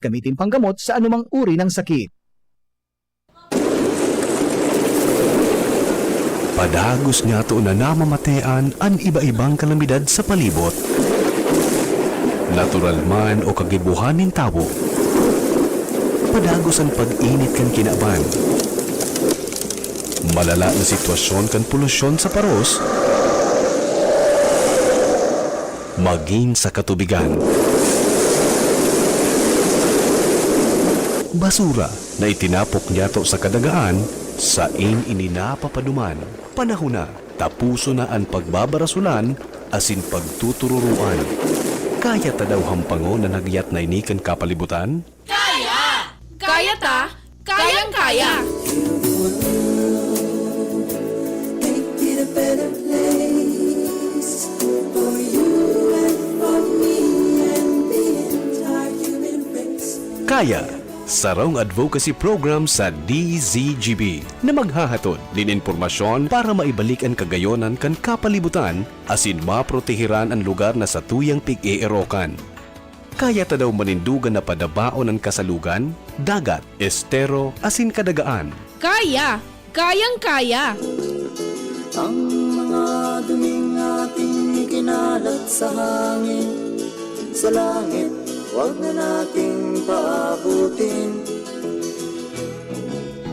Gamitin panggamot sa anumang uri ng sakit. Padagos nga to na namamatean ang iba-ibang kalamidad sa palibot. Natural man o kagibuhan ng tao. Padagos ang pag-init kan kinaban. Malala na sitwasyon kan polusyon sa paros. Maging sa katubigan. Basura na itinapok niya to sa kadagaan, sa ininapapaduman. Panahon na, tapuso na ang pagbabarasulan, asin pagtutururuan. Kaya ta daw hampango na nagyat na inikan kapalibutan? Kaya! Kaya ta! Kayang-kaya! Make it a better place for you and for me and the entire human race. Kaya, sarong advocacy program sa DZGB na maghahatod din impormasyon para maibalik ang kagayonan kan kapalibutan asin maprotehiran ang lugar na sa tuyang pig-eerokan. Kaya ta daw manindugan na padabaon ang kasalugan, dagat, estero, asin kadagaan. Kaya! Kayang-kaya! Ang mga duming ating kinalat sa hangin, sa langit, huwag na nating paabutin.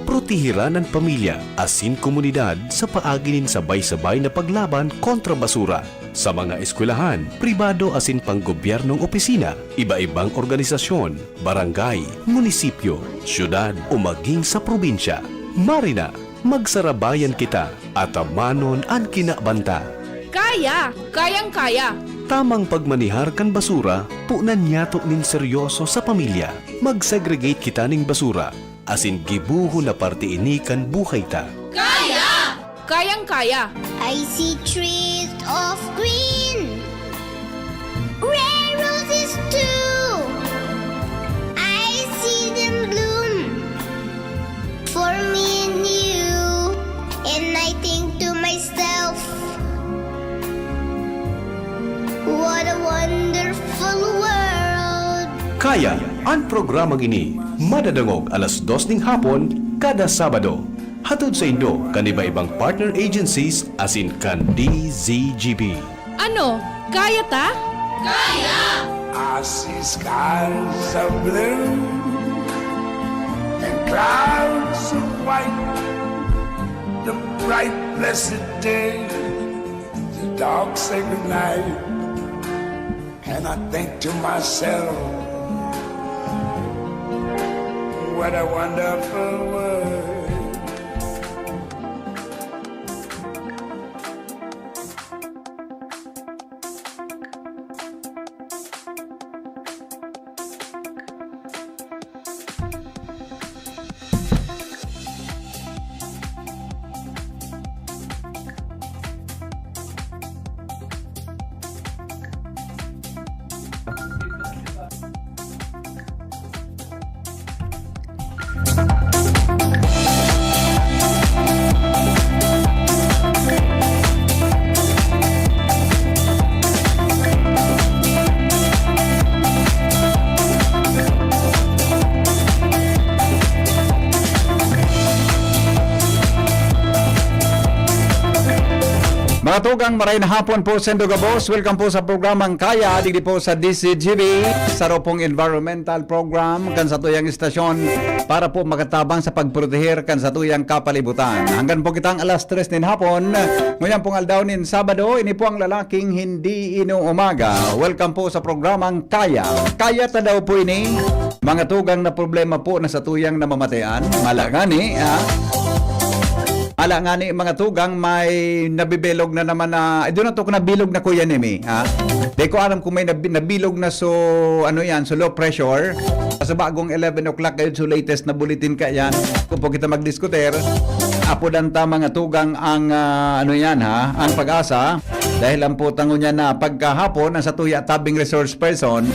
Protehiran ang pamilya, asin komunidad sa paaginin sabay-sabay na paglaban kontra basura. Sa mga eskwelahan, pribado asin panggobyernong opisina, iba-ibang organisasyon, barangay, munisipyo, syudad o maging sa probinsya. Marina, magsarabayan kita at amanon ang kinabanta. Kaya! Kayang-kaya! Tamang pagmanihar kan basura, punan yato nin seryoso sa pamilya. Mag-segregate kita ning basura, asin gibuho na parte ini kan buhay ta. Kaya! Kayang-kaya! I see trees of green, red roses too. I see them bloom for me and you, and I think to myself, what a wonderful world. Kaya, ang programang ini, madadangog alas 2 ng hapon, kada Sabado. Hatod sa Indo, kaniba-ibang partner agencies asin kan DZGB. Ano? Kaya ta? I see skies of blue and clouds of white. The bright blessed day, the dark sacred night. And I think to myself, what a wonderful world. Mga tugang, maray na hapon po, Sendo Gabos. Welcome po sa programang Kaya, digdi po sa DCGB, sa ropong environmental program, kan sa tuyang istasyon, para po makatabang sa pagprotehir kan sa tuyang kapalibutan. Hanggang po kitang alas 3 nin hapon, ngayon pong aldaw nin Sabado, ini po ang lalaking hindi inuumaga. Welcome po sa programang Kaya. Kaya ta daw po ini, mga tugang na problema po na sa tuyang namamatayan. Malagani, Ala nga ni mga tugang, may nabibilog na naman na, doon na to nabilog na Kuya Nemi, ha? Di ko alam kung may nabilog na so, ano yan, so low pressure. Sa bagong 11 o'clock kayo, so latest na bulletin ka yan. Kung po kita magdiskuter, apo danta mga tugang ang, ano yan ha, ang pag-asa. Dahil ang putang niya na pagkahapon, ang sa tuya tabing resource person,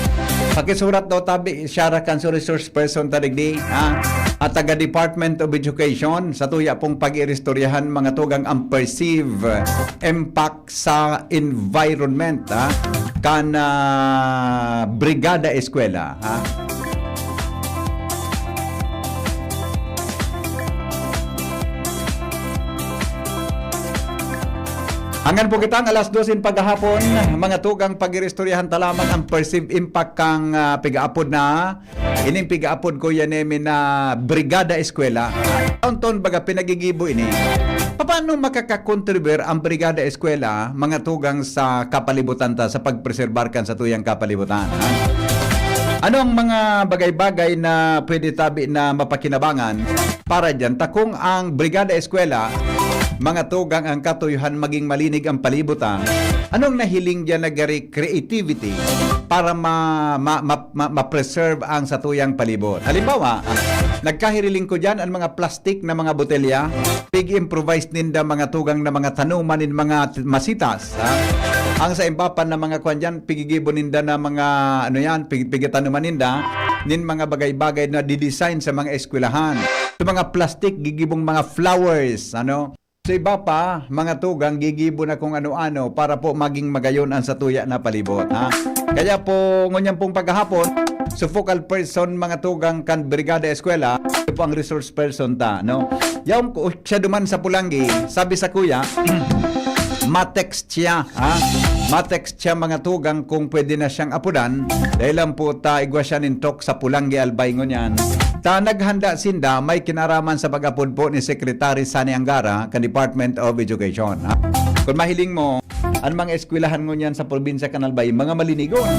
pakisurat daw tabi, syara kan so resource person tadigdi, ha? At taga Department of Education sa tuya pong pag-iristoryahan mga tugang ang perceive impact sa environment, ha? Kan brigada eskwela, ha? Hanggang po kitang alas 12 paghahapon, mga tugang pag-iristoryahan talamang ang perceived impact kang pigaapod na ining pigaapod ko yan na Brigada Eskwela. Taon-taon baga pinagigibo ini. Paano makakakontribute ang Brigada Eskwela, mga tugang sa kapalibutan ta, sa pagpreserbarkan sa tuyang kapalibutan? Ha? Ano ang mga bagay-bagay na pwede tabi na mapakinabangan para dyan? Takong ang Brigada Eskwela, mga tugang ang katuyuhan maging malinig ang palibutan, anong nahiling dyan na creativity para ma-preserve ang satuyang palibot? Halimbawa, nagkahiriling ko dyan ang mga plastic na mga botelya, pig-improvise ninda mga tugang na mga tanuman nin mga masitas. Ha? Ang sa impapan na mga kwan dyan, pigigibo ninda na mga, ano yan, pigitanuman ninda, nin mga bagay-bagay na didesign sa mga eskwelahan. Sa mga plastic, gigibong mga flowers, ano? Sa iba pa, mga tugang, gigibo na kung ano-ano para po maging magayon ang satuya na palibot. Ha? Kaya po, ngunyan pong paghahapon, so focal person, mga tugang kan Brigada Eskwela, ito po ang resource person ta. No? Yaw ko siya duman sa Pulangi, sabi sa kuya, matext siya. Ha? Matext siya mga tugang kung pwede na siyang apudan. Dahil lang po ta igwa siya nintok sa Pulangi Albay ngunyan. Ta naghanda sinda may kinaraman sa pag-apod po ni Secretary Sani Angara kan Department of Education. Ha? Kung mahiling mo, ang mga eskwelahan ngunyan sa probinsya Canalbay, mga malinigon.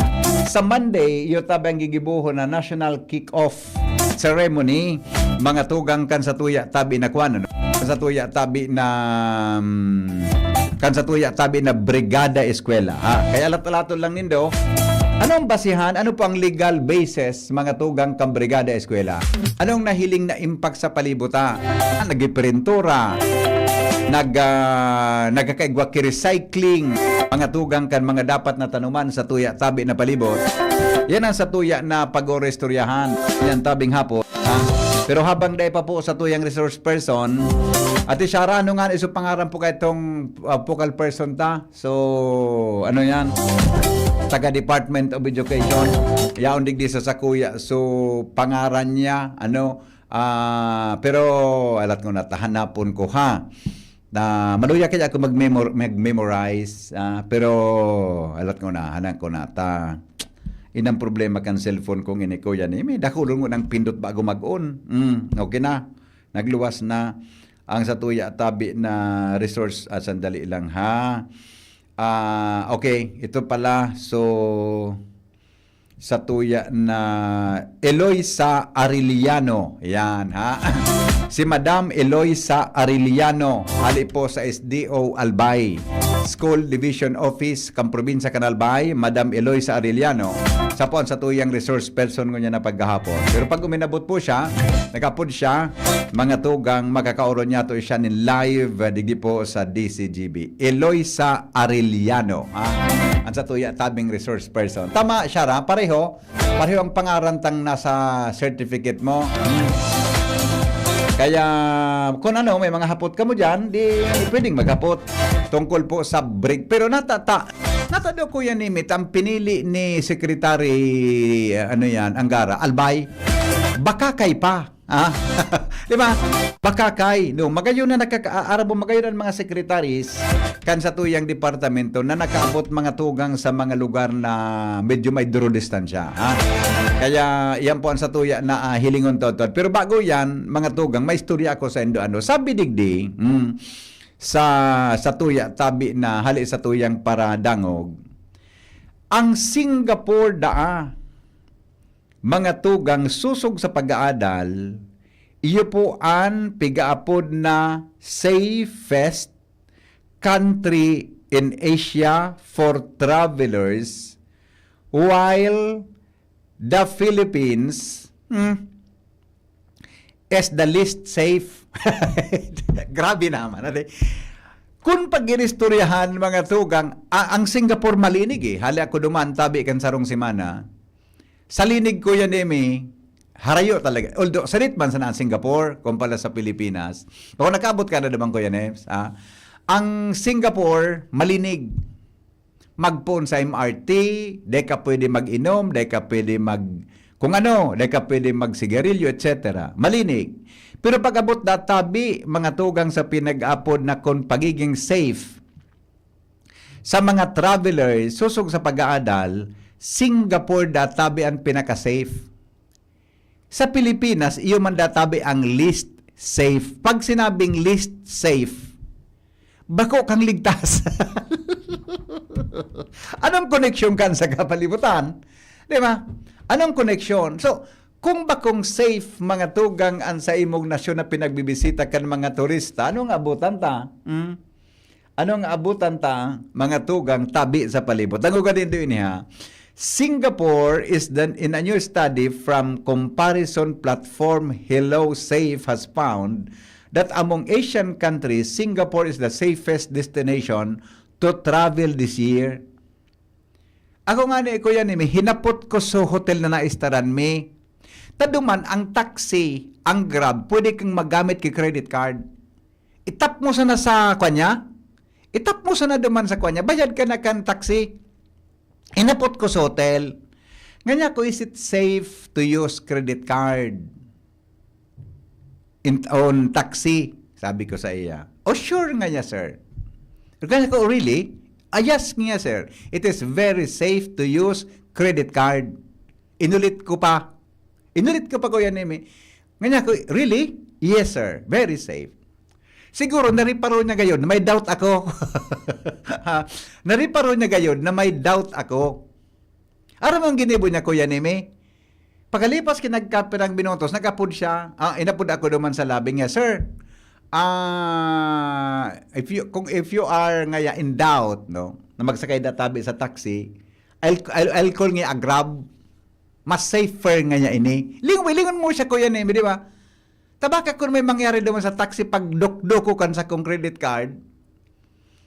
Sa Monday, yung tabang gigibuho na National Kick-Off Ceremony, mga tugang kan sa tuya tabi na kwan, ano? Sa tuya tabi na kan sa tuya tabi na Brigada Eskwela. Ha? Kaya alat-alato lang nindo, anong basihan, ano po ang legal basis mga tugang kang Brigada Eskwela? Anong nahiling na impact sa palibutan? Nagiprintura, nagkakaigwa recycling, mga tugang kan mga dapat na tanuman sa tuya tabi na palibot. Yan ang sa tuya na pag-orestoryahan. Yan tabing hapon. Ha? Pero habang dahil pa po sa tuyang resource person, Ate Shara, ano nga iso pangaran po kayo itong focal person ta? So, ano yan? Taga Department of Education. Yaon digdi sa kuya. So, pangaran niya, ano? Pero, alat ko na, tahanapon ko ha. Na maluya kaya ako mag-memorize. Pero, alat ko na, hanan ko na, inang problema kan cellphone kong ini ko yan. May dakulong ko ng pindot bago mag-on. Okay na. Nagluwas na ang sa tuya tabi na resource. Sandali lang ha. Okay, ito pala. So, sa tuya na Eloisa Ariliano. Yan ha. Si Madam Eloisa Ariliano. Hali po sa SDO Albay. School Division Office, Probinsya Canalbay, Madam Eloisa Ariliano. Sa po sa tuyang resource person ko niya na paghahapon. Pero pag uminabot po siya, nagapod siya, mga tugang makakauron niya to siya ni live digdi po sa DCGB. Eloisa Ariliano. Ang sa tuya tabing resource person. Tama, Shara, pareho ang pangaran tang nasa certificate mo. Kaya kung ano, may mga hapot ka mo dyan, di pwedeng maghapot tungkol po sa break. Pero natado ko yan imit, ang pinili ni Secretary Angara, Albay, bakakay pa. Di ba? Bakakay. No, magayon na arabo magayon ang mga secretaries kan sa tuyang departamento na nakaabot mga tugang sa mga lugar na medyo may duro distansya. Kaya yan po ang sa tuya na hilingon totod. Pero bago yan, mga tugang, may istorya ako sa Indoano. Sabi digdi, sa tuya tabi na hali sa tuyang paradangog, ang Singapore mga tugang susog sa pag-aadal, iyo po ang pigaapod na safest country in Asia for travelers, while the Philippines is the least safe. Grabe naman. Kung pag-inistoryahan mga tugang, ang Singapore malinig Hali ako duman, tabi kan sarong simana. Sa linig ko yan harayo talaga. Although, salit man sa Singapore, kumpara sa Pilipinas. Kung nakabot ka na naman ko yan ang Singapore, malinig. Magpon sa MRT, di ka pwede mag-inom, di ka pwede di ka pwede mag-sigarilyo, etc. Malinig. Pero pag abot tabi, mga tugang sa pinag-apod na kung pagiging safe, sa mga travelers susog sa pag-aadal, Singapore databi ang pinaka-safe. Sa Pilipinas, iyo man databi ang least safe. Pag sinabing least safe, bako kang ligtas. Anong koneksyon kan sa kapalibutan? Di ba? Anong koneksyon? So, kung bakong safe mga tugang an sa imong nasyon na pinagbibisita kan mga turista, anong abutan ta? Anong abutan ta mga tugang tabi sa palibot? Danguga din doon niya. Singapore is done in a new study from comparison platform Hello Safe has found that among Asian countries, Singapore is the safest destination to travel this year. Ako nga ni Kuya Nimi, hinapot ko sa hotel na naistaran mi. Taduman, ang taxi, ang Grab, pwede kang magamit kay credit card. Itap mo sana sa kanya. Itap mo sana duman sa kanya. Bayad ka na kan taxi. Hinapot ko sa hotel. Nganya ko, is it safe to use credit card on taxi? Sabi ko sa iya. Oh, sure nga niya, sir. Nganya ko, really? Yes nga, sir. It is very safe to use credit card. Inulit ko pa, Kuya Nemi. Nganya ko, really? Yes, sir. Very safe. Siguro, nariparo niya gayon na may doubt ako. Nariparo niya gayon na may doubt ako. Aram ang ginibo niya, Kuya Nemi. Pagkalipas kinagkapirang binotos, nagapod siya. Inapod ako naman sa labing niya, sir. If you are ngaya in doubt, no, na magsakay databi sa taxi, I'll call nga a Grab. Mas safer nga niya ini. Lingon mo siya, Kuya Nemi, di ba? Tabaka kung may mangyari naman sa taxi pag doko kan sa kong credit card,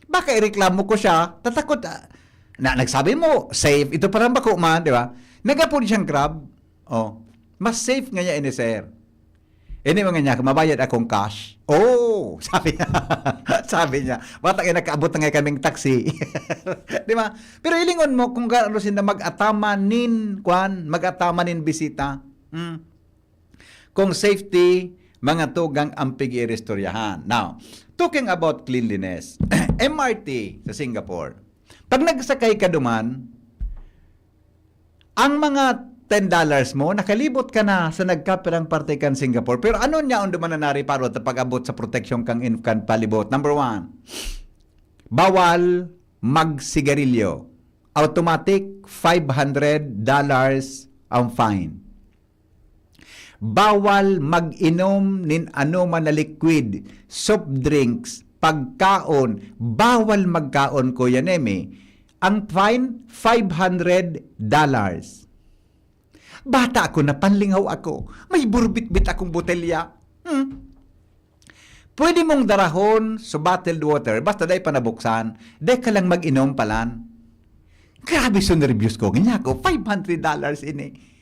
baka ireklamo ko siya, tatakot, na nagsabi mo, safe, ito parang bako man, di ba? Nagapon siyang Grab, mas safe nga niya ini, sir. Ini mga niya, mabayad akong cash. Oh, sabi niya, bata kayo nakaabot na nga kaming taxi. Di ba? Pero ilingon mo kung gano'n sila mag-atamanin bisita. Kung safety, mga tugang ampig irestoryahan. Now, talking about cleanliness, MRT sa Singapore, pag nagsakay ka duman, ang mga $10 mo, nakalibot ka na sa nagkapirang parte kan Singapore. Pero ano niya ang duman na nariparo at pag-abot sa proteksyon kang infant palibot? Number 1, bawal magsigarilyo. Automatic, $500 ang fine. Bawal mag-inom nin ano man na liquid, soft drinks, pagkaon, bawal magkaon, Kuya Nemi. Ang fine, $500. Bata ako na panlingaw ako. May burbit-bit akong botelya. Pwede mong darahon sa bottled water, basta day panabuksan, day ka lang mag-inom palan. Grabe so nervyos ko. Ganyan ako, $500 ini.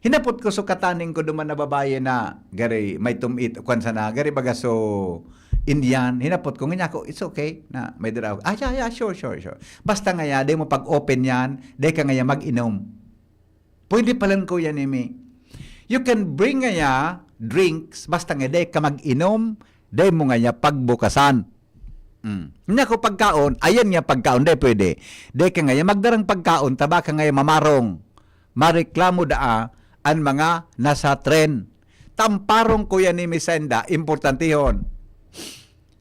Hinapot ko so kataning ko duman na babae na gari may tumit kwan sana gari baga so Indian. Hinapot ko ganyan ko, it's okay na may daraw. Yeah, sure. Basta ngaya day mo pag-open yan, day ka ngaya mag-inom. Pwede palang, Kuya Nemi. You can bring ngaya drinks basta nga day ka mag-inom, day mo ngaya pagbukasan. Nga ko pagkaon, ayan nga pagkaon, day pwede. Day ka ngaya magdarang pagkaon, taba ka ngaya mamarong. Mareklamo daa ang mga nasa tren. Tamparong, Kuya Nemi Senda, importante yun.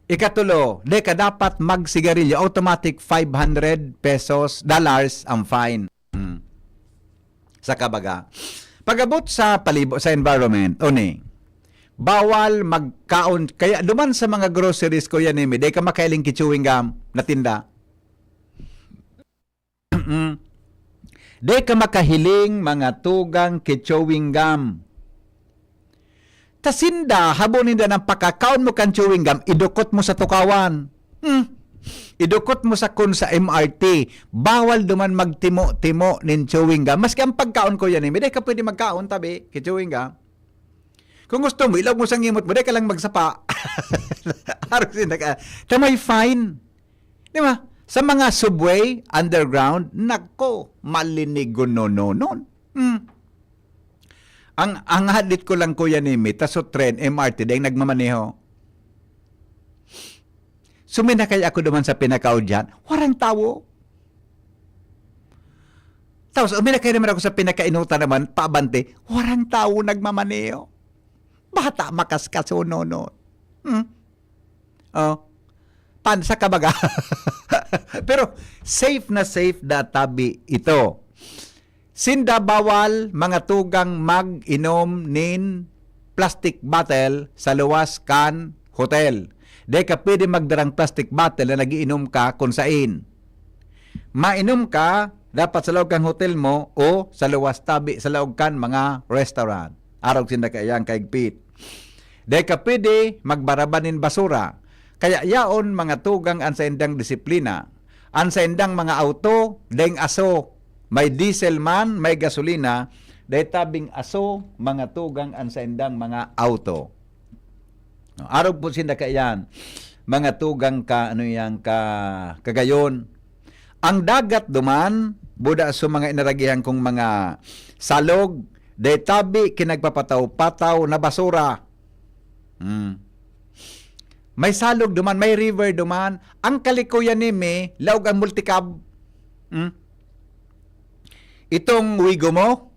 Ikatulo, di ka dapat magsigarilyo. Automatic $500 dollars ang fine. Sa kabaga. Pag-abot sa sa environment, bawal magkaon. Kaya duman sa mga groceries, Kuya Nemi, di ka makailing chewing gum na tinda. Di ka makahiling mga tugang chewing gum. Tasinda, habonin da ng pakakaon mo kan chewing gum, idukot mo sa tukawan. Idukot mo sa MRT. Bawal duman magtimo-timo nin chewing gum. Maski ang pagkaon, Kuya Nemi, di ka pwede magkaon tabi chewing gum. Kung gusto mo, ilaw mo sa ngimot mo, di ka lang magsapa. Tamay fine. Di ba? Sa mga subway, underground, nako, malinig nonon. Ang hadit ko lang, Kuya Nemi, taso tren, MRT, dahil nagmamaneho. Suminakay ako naman sa pinakaw dyan, warang tawo. Tapos, uminakay naman ako sa pinakainutan naman, paabante, warang tao nagmamaneo. Bata makaskaso no. Oh. Pansa ka baga. Pero, safe na safe na tabi ito. Sinda bawal mga tugang mag-inom nin plastic bottle sa luwas kan hotel. Di ka pwede magdarang plastic bottle na nagiinom ka kung sain. Mainom ka, dapat sa loob kang hotel mo o sa luwas tabi sa loob kan mga restaurant. Araw sinda kayang kaigpit. Di ka pwede magbarabanin basura. Kaya yaon mga tugang ang sa indang disiplina. Ang sa indang mga auto, deng aso, may diesel man, may gasolina, dahil tabing aso, mga tugang ang sa indang mga auto. Araw po sinda kayan, mga tugang ka, kagayon. Ang dagat duman, buda sa mga inaragihan kong mga salog, dahil tabi kinagpapataw-pataw na basura. May salog duman, may river duman. Ang kalikuyan ni me, laog ang multicab. Itong wigo mo,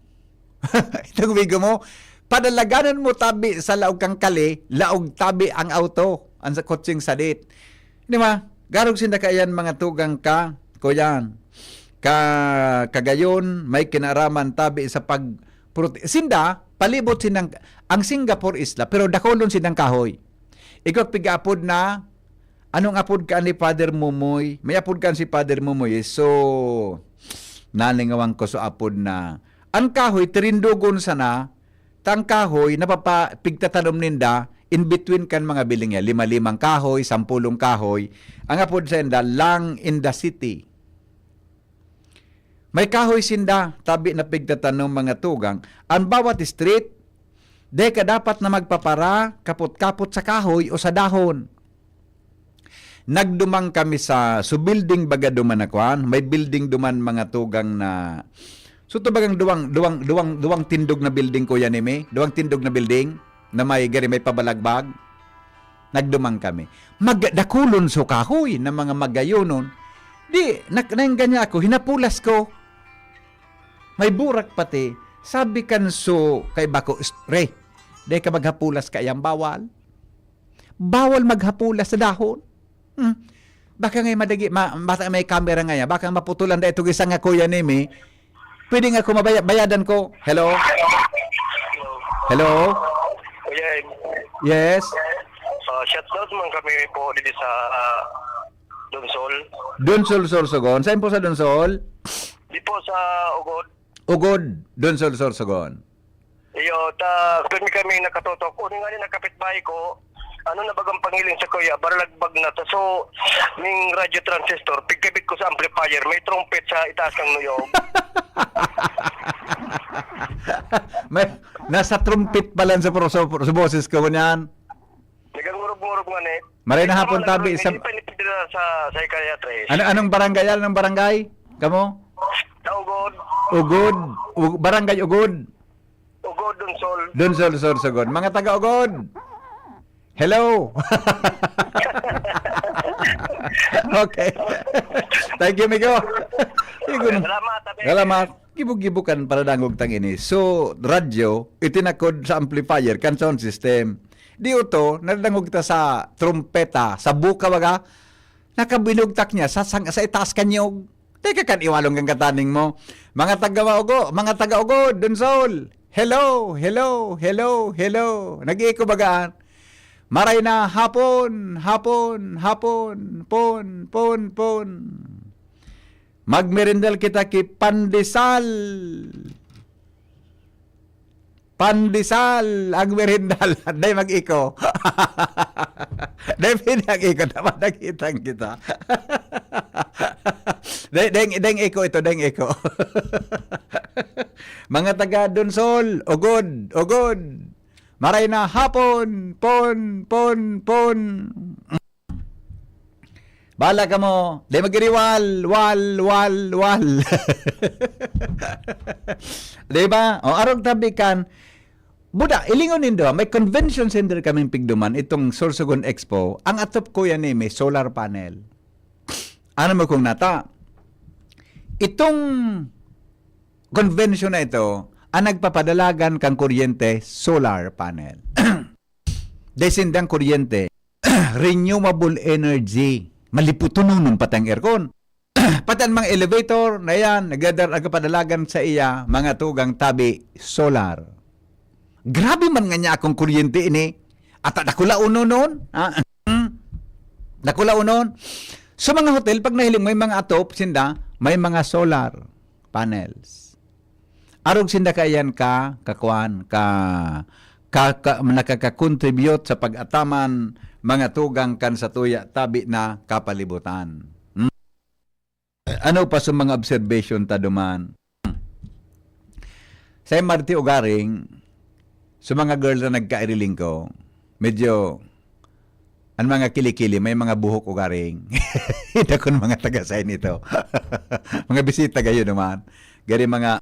padalaganan mo tabi sa laog kang kali, laog tabi ang auto, ang sa kotseng sadit. Di ba? Garog sinda kayan mga tugang ka, kuyan. Kagayon, may kinaraman tabi sa sinda, palibot sinang, ang Singapore isla, pero dakolon sinang kahoy. Ikaw pig-apod na, anong apod ka ni Father Mumoy? May apod ka si Father Mumoy. So, nalingawang ko sa apod na, ang kahoy, tirindugon sana, tang kahoy, napapigtatanom ninda, in between kan mga biling niya, 5 kahoy, 10 kahoy, ang apod sa inda, lang in the city. May kahoy sinda, tabi na pigtatanom mga tugang, ang bawat street, de ka dapat na magpapara, kapot-kapot sa kahoy o sa dahon. Nagdumang kami sa building baga duman akuan, may building duman mga tugang na to bagang duwang tindog na building ko yan duwang tindog na building na may pabalagbag. Nagdumang kami. Magdakulon so kahoy na mga magayonon. Di naknanganya ako, hinapulas ko. May burak pati. Sabi kan so kay bako re. Di ka maghapulas kayang bawal. Bawal maghapulas sa dahon. Baka ngay madagi, baka may camera nga yan, baka maputulan da ito isang nga kuya nimi. Pwede nga ko mabayadan ko. Hello? Hello? Yes? Shoutout man kami po dito sa Donsol. Donsol, Sorsogon. Saan po sa Donsol? Di po sa Ugod. Ugod, Donsol, Sorsogon. Iyo, kami nakatutok. Uno nga nakapitbahay ko, ano na bagang pangiling sa kuya, baralagbag na to. So, ning radio transistor, pigkabit ko sa amplifier, may trumpet sa itaas kang nuyog. Nasa trumpet pala sa boses ko niyan. Nagang-ngurog-ngurog nga ni. Maray na hapon tabi sa... sa psychiatrist. Anong barangay? Anong barangay? Kamo? Ugod. Ugod. Barangay Ugod. Ugod, Donsol. Donsol, Sorsogon. Mga taga-Ugod. Hello. Okay. Thank you, Migo. Salamat. Gibug-gibukan para dangog tang ini. So, radyo, itinakod sa amplifier, kan sound system. Di uto, nadangog kita sa trumpeta, sa buka baga, nakabinugtak niya sa itaas kanyog. Teka kan iwalong kang kataning mo. Mga taga-Ugod, Donsol. Hello. Nag-iiko bagaan. Maray na hapon. Pon. Magmerindal kita ki pandesal ang merindal. Day mag-iko. Day pinag-iko. Dapat nakitang kita. Deng iko ito. Mga taga Donsol, Ugod. Maray na hapon. Pon. Bala ka mo. Day magiriwal. Wal. Diba? O arog tabi kan. Buda, ilingon nindo, may convention center kaming pigduman, itong Sorsogon Expo, ang atop ko yan may solar panel. Ano mo kung nata? Itong convention na ito, ang nagpapadalagan kang kuryente, solar panel. Desindang kuryente, renewable energy. Maliputunon nun patang aircon. Pati ang mga elevator na yan, nagpapadalagan sa iya, mga tugang tabi, solar. Grabe man nga niya akong kuryente ini. At nakulaunon nun. Nakulaunon. Sa mga hotel, pag nahiling may mga atop, sinda, may mga solar panels. Arog sinda kayan nakaka-contribute sa pag-ataman mga tugang kan sa tuya tabi na kapalibutan. Ano pa sa mga observation ta duman? Sa MRT Ugaring, sa mga girl na nagkairiling ko, medyo ang mga kilikili, may mga buhok ugaring. Ito kung mga taga-sign ito. Mga bisita kayo naman. Gari mga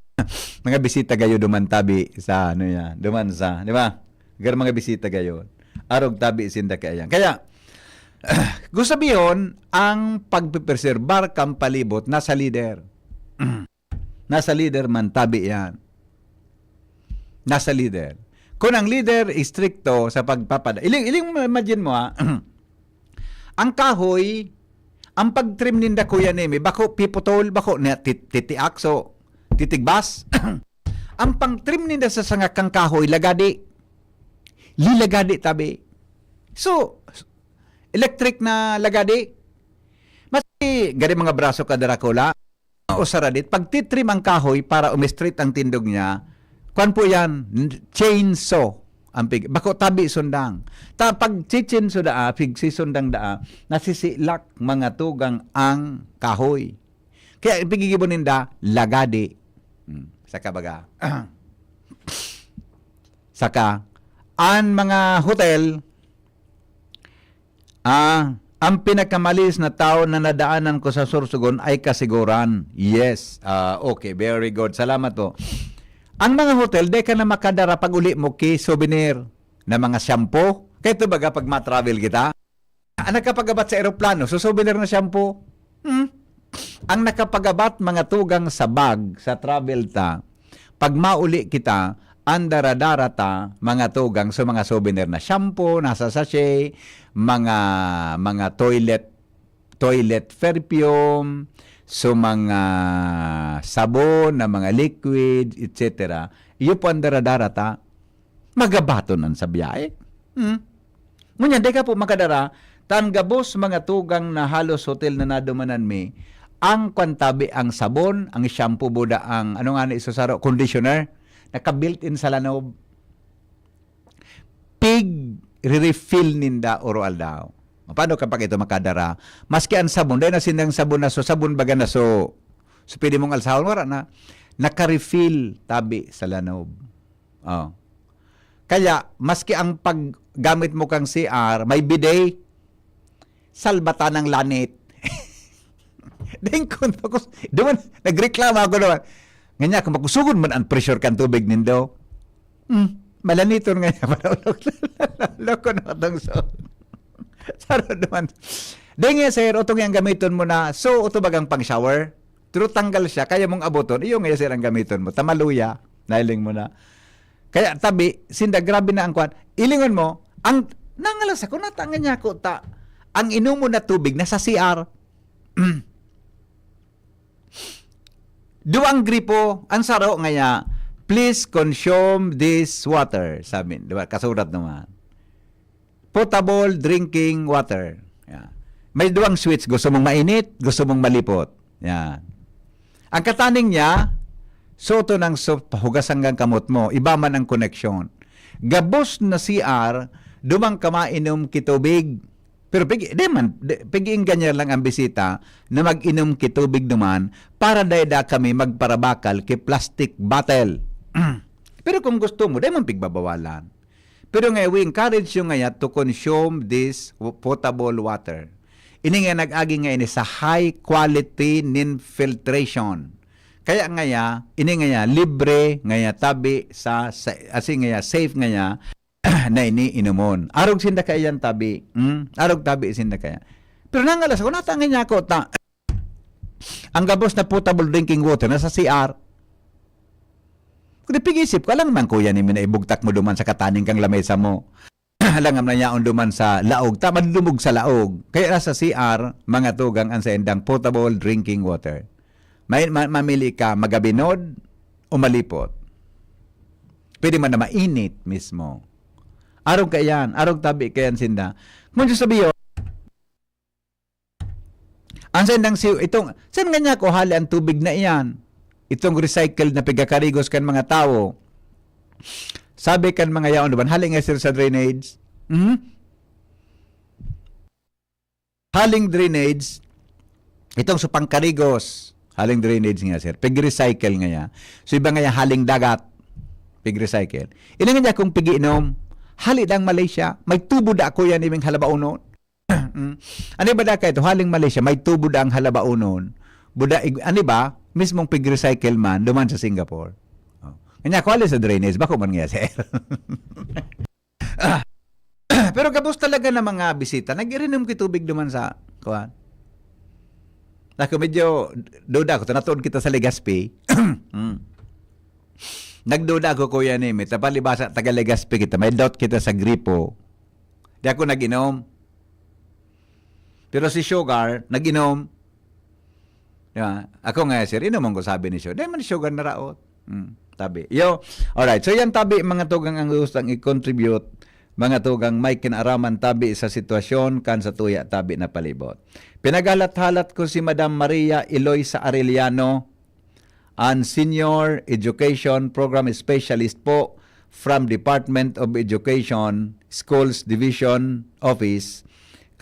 bisita kayo duman tabi sa ano yan, duman sa, di ba? Gari mga bisita kayo. Arog tabi sinda kaya. Kaya gusto sabihin, ang pagpipreserbar kang palibot nasa leader. Nasa leader man tabi yan. Nasa leader. Kung ang leader is stricto sa pagpapada. Iling imagine mo ang kahoy, ang pagtrim ninda kuya nimi, bako piputol, bako na titiak, so titigbas. Ang pangtrim ninda sa sangakang kahoy, lagadi. Lilagadi tabi. So, electric na lagadi. Masi, gari mga braso ka darakula, o saradit, pag titrim ang kahoy para umistrit ang tindog niya, kuan po yan, chainsaw. Bako tabi sundang. Pag chainsaw daa, pig si sundang daa, nasisilak mga tugang ang kahoy. Kaya pigigibon ninda, lagadi. Saka baga. Saka, ang mga hotel, ang pinakamalis na tao na nadaanan ko sa Sorsogon ay kasiguran. Yes. Okay, very good. Salamat po. Ang mga hotel, di ka na makadara pag uli mo ki souvenir na mga shampoo. Kaya ito baga pag ma-travel kita, ang nakapagabat sa aeroplano, so souvenir na shampoo. Ang nakapagabat mga tugang sa bag, sa travel ta, pag mauli kita, ang daradara mga tugang sa mga souvenir na shampoo, nasa sachet, mga toilet perfume, so mga sabon na mga liquid, etc. Iyo po ang daradara magabato nan sa biyahe. Ngunyan, di ka po makadara, tan gabos mga tugang na halos hotel na nadumanan mi, ang kwantabi, ang sabon, ang shampoo buda, ang ano nga na isusaro, conditioner, naka-built-in sa lanob. Pig refill ninda oral daw. Paano kapag ito makadara? Maski ang sabon, dahil na sinang sabon na so, sabon baga na so pwede mong alsahon, wala na, naka-refill tabi sa lanob. Oh. Kaya, maski ang paggamit mo kang CR, may bidet, salbata ng lanit. Dahil kung doon, nagreklama ako naman. Ganyan, kung makusugod man ang pressure kang tubig nindo, malaniton nga niya. Loko na itong so. Saro naman. Dahil nga, sir, ito nga gamiton mo na, so, ito bagang pang-shower, pero tanggal siya, kaya mong abuton, iyo nga, sir, ang gamiton mo. Tamaluya, nailing mo na. Kaya, tabi, sinda, grabe na ang kwan. Ilingon mo, ang, nangalas ako, natangan niya ako, ang inom mo na tubig, nasa CR, duwang gripo, ang saro ngaya, please consume this water. Sabi, diba? Kasurat naman. Potable drinking water. Yan. May duwang switch. Gusto mong mainit, gusto mong malipot. Yan. Ang kataning niya, soto ng hugas hanggang kamot mo, iba man ang koneksyon. Gabos na CR, dumang kamainom kitubig. Pero pigiin ganyan lang ang bisita na mag-inom kitubig naman para dayda kami magparabakal ki plastic bottle. Pero kung gusto mo, dahil man pigbabawalan. Pero ngayon, we encourage you ngayon to consume this potable water. Ini nga nag-agi ngayon sa high quality filtration. Kaya ngayon, ini ngayon, libre ngayon tabi sa asing ngayon, safe ngayon, na iniinomon. Arog sinda kaya yan tabi. Arog tabi sinda kaya. Pero nangalas ako, natangin niya ako, ang gabos na potable drinking water nasa CR. Kung pag-isip ko, alam man kuya ni na ibugtak mo duman sa kataning kang lamesa mo. Alam na niya duman sa laog. Tama lumog sa laog. Kaya sa CR, mga tugang ang sendang potable drinking water. Mamili ka magabinod o malipot. Pwede man na mainit mismo. Arog ka yan. Arog tabi ka yan sinda. Kung sabihin, ang sendang itong, saan nga niya ko hali ang tubig na iyan? Itong recycled na pigakarigos kan mga tao. Sabi kan mga yaon naman, haling nga sir sa drainage. Haling drainage, itong supang karigos, haling drainage nga sir, pig-recycle nga ya. So iba nga ya, haling dagat, pig-recycle. Ilan nga niya kung pig-inom, halid ang Malaysia, may tubo da ako yan ibang halabaunon. Ano ba da ka ito? Haling Malaysia, may tubo da ang halabaunon. Buda, ano ba? Mismong pig-recycle man, duman sa Singapore. Oh. Kanya, kuwali sa drainage, bako man nga, sir. Pero kapos talaga na mga bisita, nag-irinom ko tubig duman sa, kuwan. Ako medyo, duda ko, tunatuon kita sa Legazpi. Nagduda ko, kuya ni, may tapalibasa, taga Legazpi kita, may doubt kita sa gripo. Di ako nag-inom. Pero si Sugar, nag-inom. Yeah. Ako nga, sir, inuman ko sabi ni Sugar. Dahil man Sugar na raot. Tabi. Alright. So yan tabi, mga tugang ang gustang i-contribute. Mga tugang may kinaraman tabi sa sitwasyon kan sa tuya tabi na palibot. Pinagalat-halat ko si Madam Maria Eloisa Arellano, ang Senior Education Program Specialist po from Department of Education, Schools Division Office,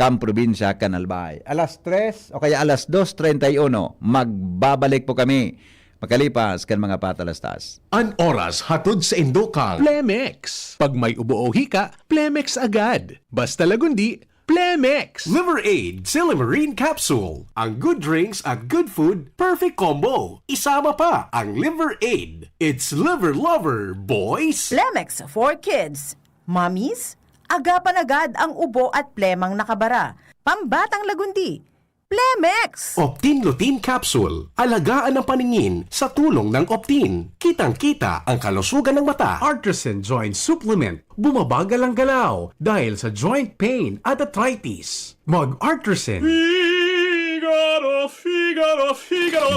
Probinsya, Canalbay. Alas 3 o kaya alas 2:31, magbabalik po kami makalipas kan mga patalastas. An oras hatod sa Indokal. Plemex. Pag may ubo o hika, Plemex agad. Basta lagundi, Plemex. Liver Aid Silimarine Capsule. Ang good drinks at good food, perfect combo. Isama pa ang Liver Aid. It's liver lover, boys. Plemex for kids. Mommies, agapan agad ang ubo at plemang nakabara. Pambatang lagundi. Plemex! Optin Lutein Capsule. Alagaan ang paningin sa tulong ng Optin. Kitang-kita ang kalusugan ng mata. Artisan Joint Supplement. Bumabagal ang galaw dahil sa joint pain at arthritis. Mag-Artisan.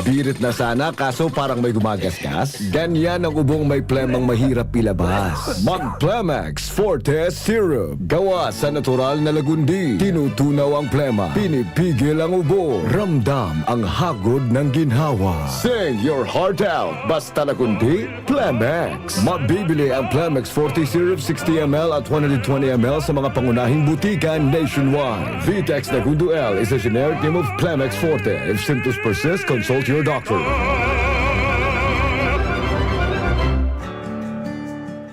Birit na sana kaso parang may gumagasgas. Ganyan ang ubong may plemang mahirap ilabas. Mag-Plemex Forte Syrup. Gawa sa natural na lagundi. Tinutunaw ang plema. Pinipigil ang ubo. Ramdam ang hagod ng ginhawa. Sing your heart out. Basta lagundi, Plemex. Mabibili ang Plemex Forte Syrup 60 ml at 120 ml sa mga pangunahing butika nationwide. Vitex Nagundo L is a generic name of Plemex Forte. If symptoms persist, consult your doctor.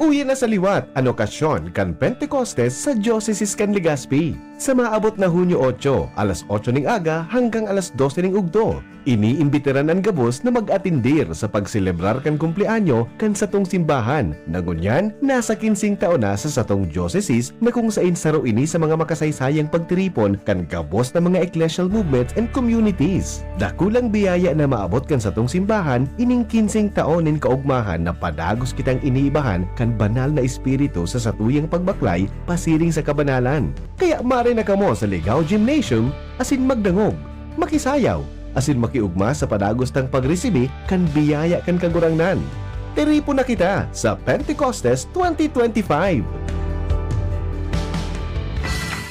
Uwi na sa liwat ang okasyon kan Pentecostes sa Diocese kan Legazpi. Sa maabot na Hunyo 8, alas 8 ning aga hanggang alas 12 ning ugdo. Iniimbitiran ang gabos na mag-atindir sa pagselebrar kan kumpleanyo kan satong simbahan. Nagunyan, nasa 15 taon na sa satong diocese na kung sain saro ini sa mga makasaysayang pagtiripon kan gabos na mga ecclesial movements and communities. Dakulang biyaya na maabot kan satong simbahan, ining 15 taon nin kaugmahan na padagos kitang iniibahan kan banal na espiritu sa satuyang pagbaklay pasiring sa kabanalan. Kaya mare na kamo sa Ligao Gymnasium asin magdangog, makisayaw, asin makiugma sa padagos tang pagresibi kan biyaya kan kagurangnan. Tiripo na kita sa Pentecostes 2025.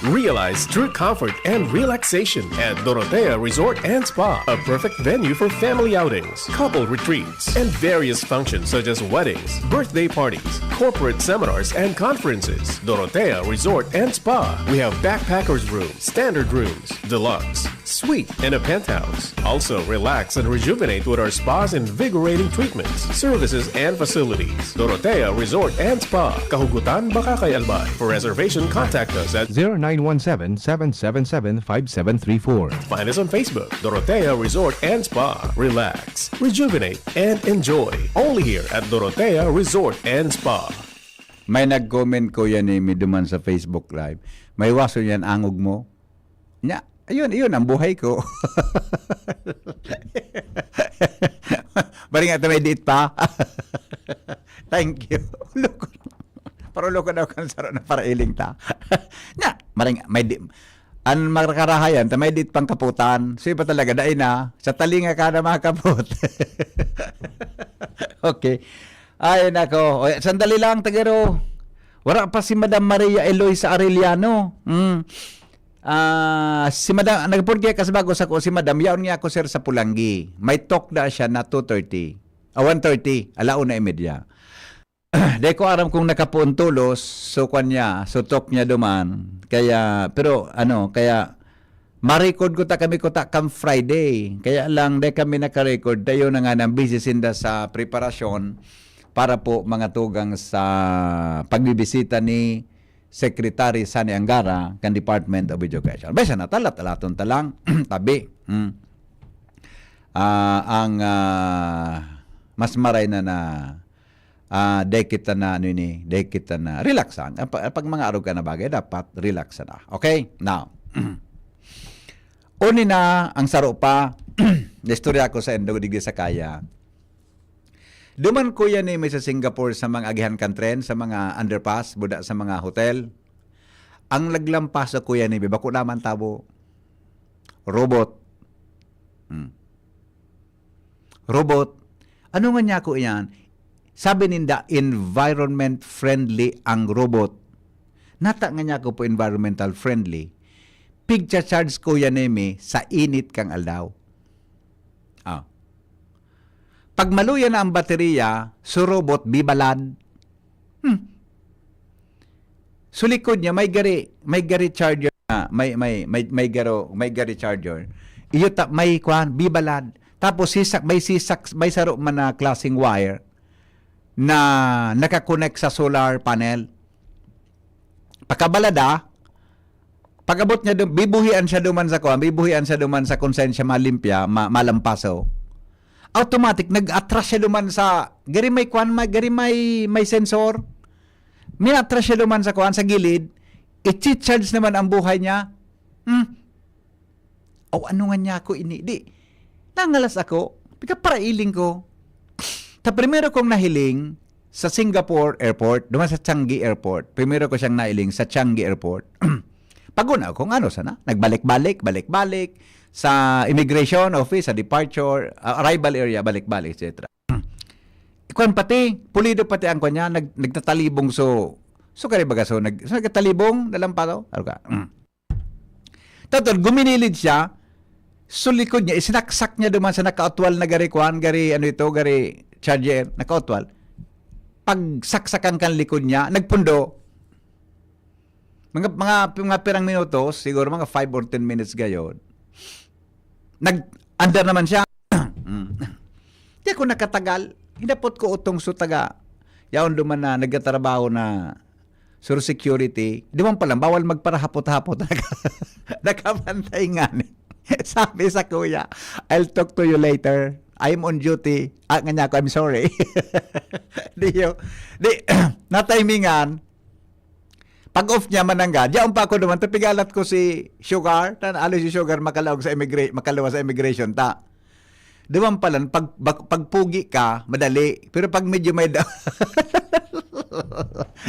Realize true comfort and relaxation at Dorotea Resort and Spa, a perfect venue for family outings, couple retreats, and various functions such as weddings, birthday parties, corporate seminars, and conferences. Dorotea Resort and Spa. We have backpackers rooms, standard rooms, deluxe, suite, and a penthouse. Also, relax and rejuvenate with our spa's invigorating treatments, services, and facilities. Dorotea Resort and Spa, Kahugutan, Bakakay, Albay. For reservation, contact us at 0917-777-5734. Find us on Facebook, Dorotea Resort and Spa. Relax, rejuvenate, and enjoy. Only here at Dorotea Resort and Spa. May nag-comment ko yan duman sa Facebook Live. May waso yan angog mo. Nya, ayun ang buhay ko. Bari nga may diit pa. Thank you. Loko daw kan saro na para iling ta. Na, maring may di an makarahayan ta may diit pang kaputan. So pa talaga dai na sa talinga ka na makaput. Okay. Ay nako, sandali lang tagaro. Wala pa si Madam Maria Eloisa Arellano. Si Madam, nagpurgya kasi bago sa ko, si Madam, yaon niya ako sir sa Pulangi. May talk na siya na 2:30. 1:30, alauna imedya. Di ko aram kung nakapuon tulos, so kanya, so talk niya duman. Kaya, pero kaya, ma-record ko ta kami ko ta kam Friday. Kaya lang, di kami naka-record. Dayo na nga nang busy sinda sa preparasyon para po mga tugang sa pagbibisita ni Secretary Sani Angara kan Department of Education. Besa na talaton talang tabi. Ang mas maray na dekita na dekita na relaxan. Pag mga araw ka na bagay dapat relax na. Okay? Now. Uni na ang saro pa istorya ko sa Endog digdi sa kaya. Duman ko yan may sa Singapore sa mga agihan kantren, sa mga underpass, buda sa mga hotel. Ang laglampas sa kuya ni bako naman tabo. Robot. Robot. Ano nga niya ko yan? Sabi ninda, environment friendly ang robot. Nata nga niya ko po environmental friendly. Picture charge ko yan sa init kang aldaw. Pag maluya na ang baterya, so robot bibalad. So likod niya may gari charger na, may gari charger. Iyo may kwan bibalad. Tapos may saro man na klaseng wire na nakakonect sa solar panel. Pagkabalada, pag-abot niya bibuhian siya duman sa konsensya malimpya, malampaso. Automatic nag-atras siya duman sa gari may sensor. Minatras siya duman sa sa gilid. I-charge naman ang buhay niya. Ano nga niya ako ini? Di. Nangalas ako. Parailing ko. Primero kong nahiling sa Singapore Airport, duman sa Changi Airport. Primero ko siyang nailing sa Changi Airport. Paguna kung sana. Nagbalik-balik sa immigration office, sa departure, arrival area, balik-balik, etc. Ikuan pati, pulido pati ang kanya, nagtatalibong so karibaga nagtatalibong, dalam pa to? Tatol, guminilid siya, so likod niya, isinaksak niya duman sa nakautwal na gari charger, nakautwal. Pag saksakan kan likod niya, nagpundo, mga pirang minutos, siguro mga 5 or 10 minutes gayon, nag-under naman siya. Di ako nakatagal. Hinapot ko utong sutaga. Yaon duman na nagtatrabaho na sur security. Di man palang, bawal magparahapot-hapot. Nakabantay nga ni. Sabi sa kuya, I'll talk to you later. I'm on duty. Nga niya ako, I'm sorry. Na-timingan. Pag-off niya manangga, diyan pa ako naman, tapigalat ko si Sugar, alos si Sugar makalawa sa immigration, ta. Diwan pala, pagpugi ka, madali. Pero pag medyo may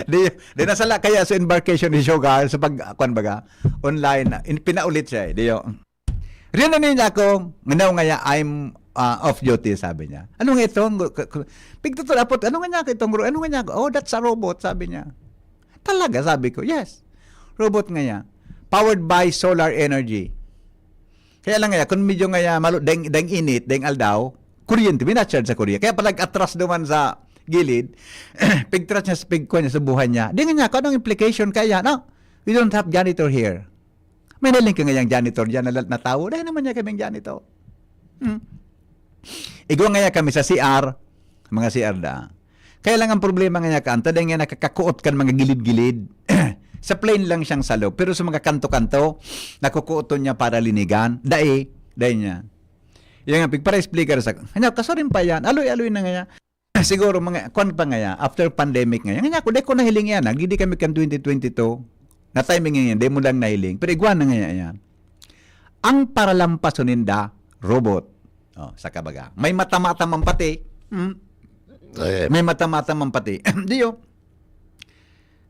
di nasala kaya sa embarkation ni Sugar, sa online, pinaulit siya. Riyan na niya ako, nganaw nga I'm off duty, sabi niya. Ano nga ito? Pigtutulapot, ano nga niya itong, ano nga niya? Oh, that's a robot, sabi niya. Talaga, sabi ko, yes. Robot nga yan. Powered by solar energy. Kaya lang nga, kung medyo nga deng init, deng aldaw, kuryente, minacharge sa kuryente. Kaya palag atras duman sa gilid, pigtras niya sa buhay niya. Di nga kung anong implication kaya, no? We don't have janitor here. May naling ka nga yung janitor dyan na tao. Dahil naman niya kaming janitor. Igwa nga kami sa CR, mga CR da. Kaya lang ang problema nga kanta, dahil nga nakakakuot kan mga gilid-gilid. Sa plane lang siyang salo, pero sa mga kanto-kanto, nakukuoton niya para linigan. Dahil niya. Yung nga, para speaker sa, kaso rin pa yan, aloy-aloy na nga yan. Siguro, mga, kwan pa nga yan, after pandemic nga yan. Nga ko, dahil ko nahiling yan, hindi kami kan 2022, na timing yan, dahil mo lang nahiling, pero igwan na nga yan. Ang paralampaso ninda, robot. Oh, sa kabaga. May mata-mata man pati. May mata-mata man pati. Diyo.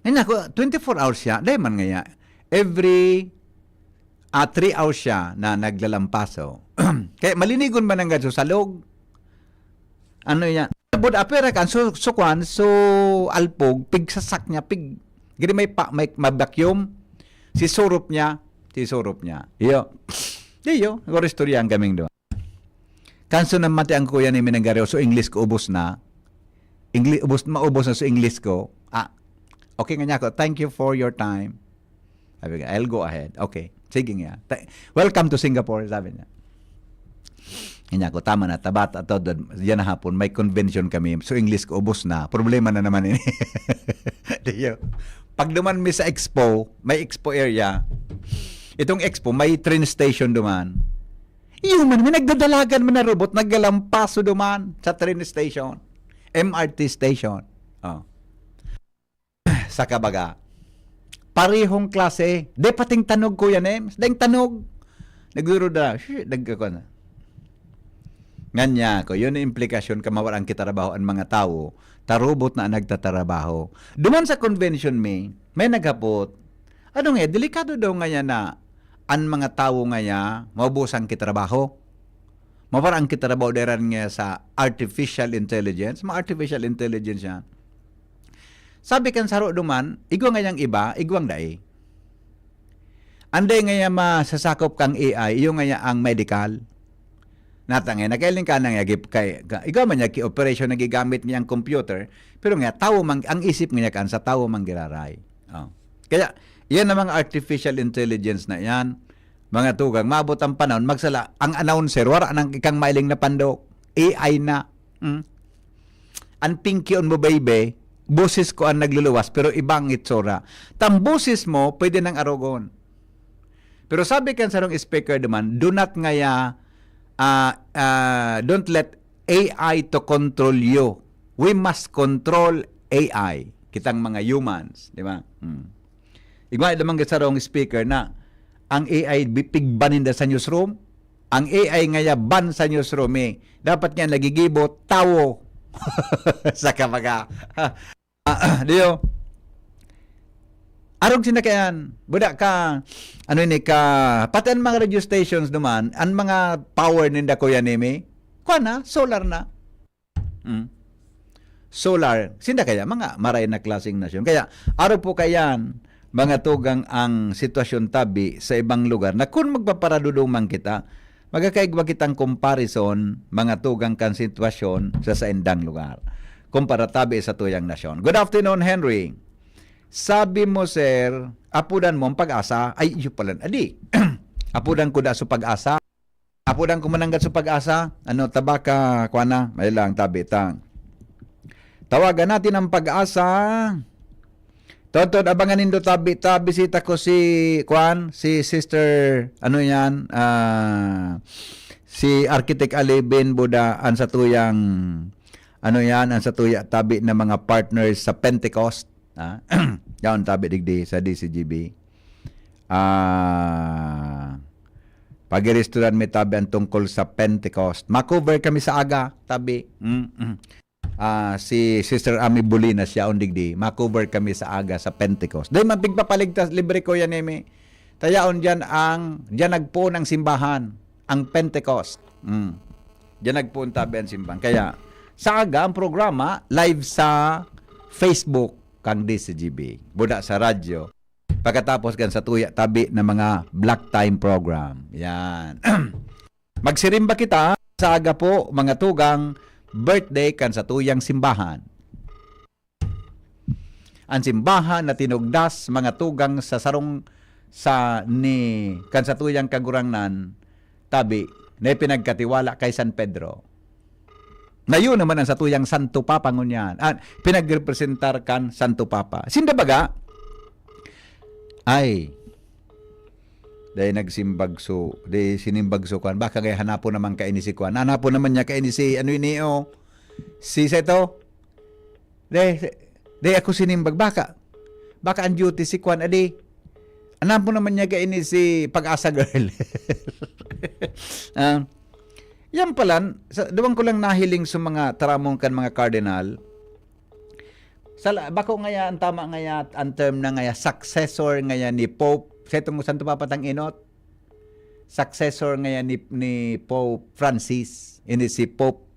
Ngayon ako, 24 hours siya. Dahil man ngaya. Every 3 hours siya na naglalampaso. Kaya malinigon man ang gadso sa log. Ano yan? Bud apera kan so kwan so alpog pig sasak niya pig giri may vacuum si surup niya iyo go istorya ang gaming do kanso na mati ang kuya ni minanggaryo so English ko ubos na maubos na so English ko okay nga niya ko thank you for your time sabi I'll go ahead okay sige nga welcome to Singapore sabi niya. Kanya ko, tama na, tabat at yan na hapon, may convention kami. So, English ko, ubos na. Problema na naman ini. Pag duman mi sa expo, may expo area. Itong expo, may train station duman. Yung man, may nagdadalagan man na robot, naggalampaso duman sa train station. MRT station. Oh. Sa kabaga. Parihong klase. De pating tanog ko yan eh. Deng tanog. Nagduro na. Nagkako na. Nganya ko, yun ang implikasyon kamawarang kitarabaho ang mga tao, tarubot na nagtatarabaho. Duman sa convention may naghapot, ano nga, delikado daw nga na ang mga tao nga maubusang kitarabaho. Mawarang kitarabaho deran nga sa artificial intelligence, artificial intelligence yan. Sabi kan saro duman, igwang nga iba, igwang dai. Anday nga masasakop kang AI, iyo nga ang medical. Natangay, nakailing ka nang kay ikaw man niya ki-operation na gigamit niyang computer, pero nga, tao man, ang isip niya kan sa tao man giraray. Oh. Kaya, yan ang mga artificial intelligence na yan, mga tugang, maabot ang panahon, magsala, ang announcer, wala nang ikang mailing na pandok, AI na. Ang pinky on mo, baby, boses ko ang nagluluwas, pero ibang itsura. Tam boses mo, pwede nang arogon. Pero sabi kan sarong speaker naman, do not ngaya, don't let AI to control you. We must control AI. Kitang mga humans, di ba? Igwa namang sarong speaker na ang AI pigbanin da sa newsroom. Ang AI ngaya ban sa newsroom dapat nga nagigibot tawo sa kamaga. Diyo. Arog sinakayan, budak ka, ano ini ka, pati ang mga radio stations naman, ang mga power ninda kuya nimi, kuha na, solar na. Solar, sinda kaya, mga maray na klaseng nasyon. Kaya, arog po kayan, mga tugang ang sitwasyon tabi sa ibang lugar, na kung magpaparadudong man kita, magkakaigwa kitang comparison, mga tugang kan sitwasyon sa indang lugar. Kumpara tabi sa tuyang nasyon. Good afternoon, Henry. Sabi mo, sir, apudan mo ang pag-asa. Ay, yun pala. Adi, apudan ko da sa pag-asa. Apudan ko mananggat sa pag-asa. Ano, tabaka, kuana, may lang, tabi, tang. Tawagan natin ang pag-asa. Totod, abangan nindo tabi, bisita ko si, kuan, si sister, ano yan, si Architect Alibin Budaan sa tuyang, ano yan, ang sa tuya, tabi na mga partners sa Pentecost. Yan tabi digdi sa DCGB. Pag-restaurant may tabi ang tungkol sa Pentecost. Makover kami sa aga, tabi. Si Sister Ami Bulina siya on digdi. Makover kami sa aga sa Pentecost. Dahil mapigpapaligtas, libre ko yan emi. Tayaon dyan nagpo ng simbahan, ang Pentecost. Dyan nagpo tabi ang simbahan. Kaya, sa aga ang programa, live sa Facebook, kang DCGB, buda sa radyo, pagkatapos kan sa tuya tabi na mga black time program. Yan. Magsirimba kita sa aga po, mga tugang, birthday kan sa tuyang simbahan. Ang simbahan na tinugdas, mga tugang sa sarong kan sa tuyang kagurangnan, tabi, na pinagkatiwala kay San Pedro. Na yun naman ang sa tuyang Santo Papa ngunyan. Pinagrepresentar kan Santo Papa. Sinda baga? Ay, dahil nagsimbagso, dahil sinimbagso kan. Baka kaya hanapo naman kainisi kuan. Hanapo naman niya kainisi, ano yun si Seto? Dahil ako sinimbag. Baka ang duty si kuan, adi. Hanapo naman niya kainisi pag-asa girl. Yan pala, duwang ko lang nahiling sa mga taramong kan mga cardinal. Bako ngaya, ang tama ngaya, ang term na ngaya, successor ngaya ni Pope, setong santo papatang inot, successor ngaya ni Pope Francis, ini si Pope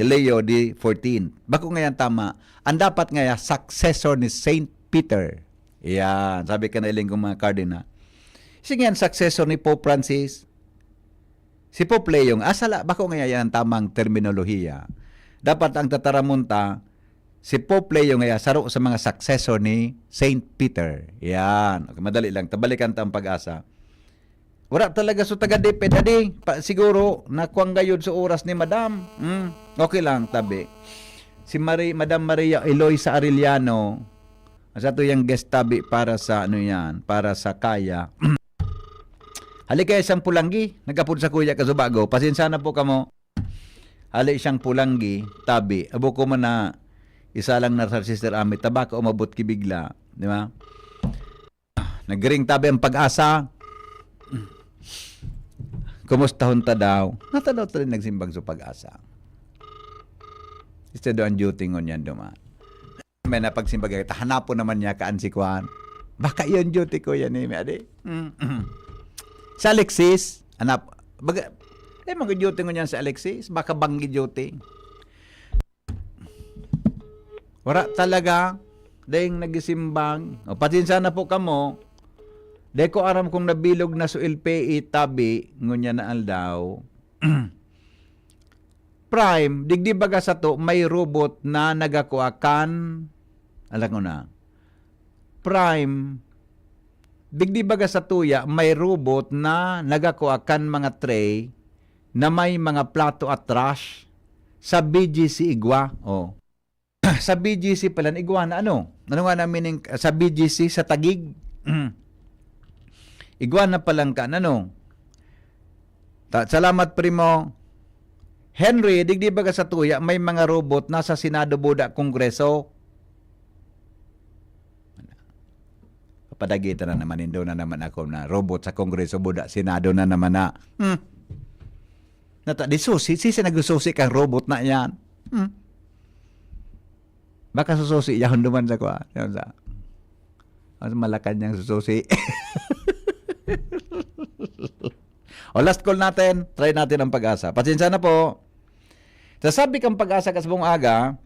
Leo XIV. Bako ngaya tama, ang dapat ngaya, successor ni Saint Peter. Yan, sabi ka na iling kong mga cardinal. Sige yan, successor ni Pope Francis, si Pope Leo, asala, bako ngaya yan ang tamang terminolohiya. Dapat ang tataramunta, si Pope Leo ngaya saro sa mga successor ni Saint Peter. Yan. Okay, madali lang. Tabalikan ta ang pag-asa. Wala talaga so taga-deped. Adi, siguro, nakuang gayod sa oras ni Madam. Okay lang, tabi. Si Madam Maria Eloisa Arellano, sa ito yung guest tabi para sa, para sa kaya. Halika isang pulanggi. Nagkapod sa kuya Kasubago. Pasensya na po kamo. Hali siyang pulanggi, tabi. Abo ko man na isa lang na sa Sister Ami, tabaka umabot kibigla. Di ba? Nagring tabi ang pag-asa. Kumusta hunta daw? Natadaw ta rin nagsimbag sa pag-asa. Ito doon duty ngon yan duman. May napagsimbag, hanapon naman niya kaansikwan. Baka yun duty ko yan eh. Sa Alexis, hanap, mga duty ngon yan sa Alexis, baka banggi duty. Wala talaga, dahil nagisimbang. O, patinsa na po kamo, dahil ko aram kung nabilog na suil pe tabi, ngunya na aldaw. Prime, digdi baga sa to, may robot na nagakuakan, alam ko na, Prime, digdi baga sa tuya, may robot na nagakuakan mga tray na may mga plato at trash sa BGC Igwa. O, sa BGC pala, iguana, ano nga namin sa BGC, sa Tagig, iguana palang ka, ano? Salamat, primo. Henry, digdi baga sa tuya, may mga robot na sa Senado, Buda, Kongreso. Padagita na naman, indo na naman ako na robot sa Kongreso, Buda, Senado na naman na. Di susi, nagsusi kang robot na yan. Baka sususi yan duman sa kuha. Mas malakan niyang sususi. O last call natin, try natin ang pag-asa. Pasensya na po. Sasabi kang pag-asa kasabong aga,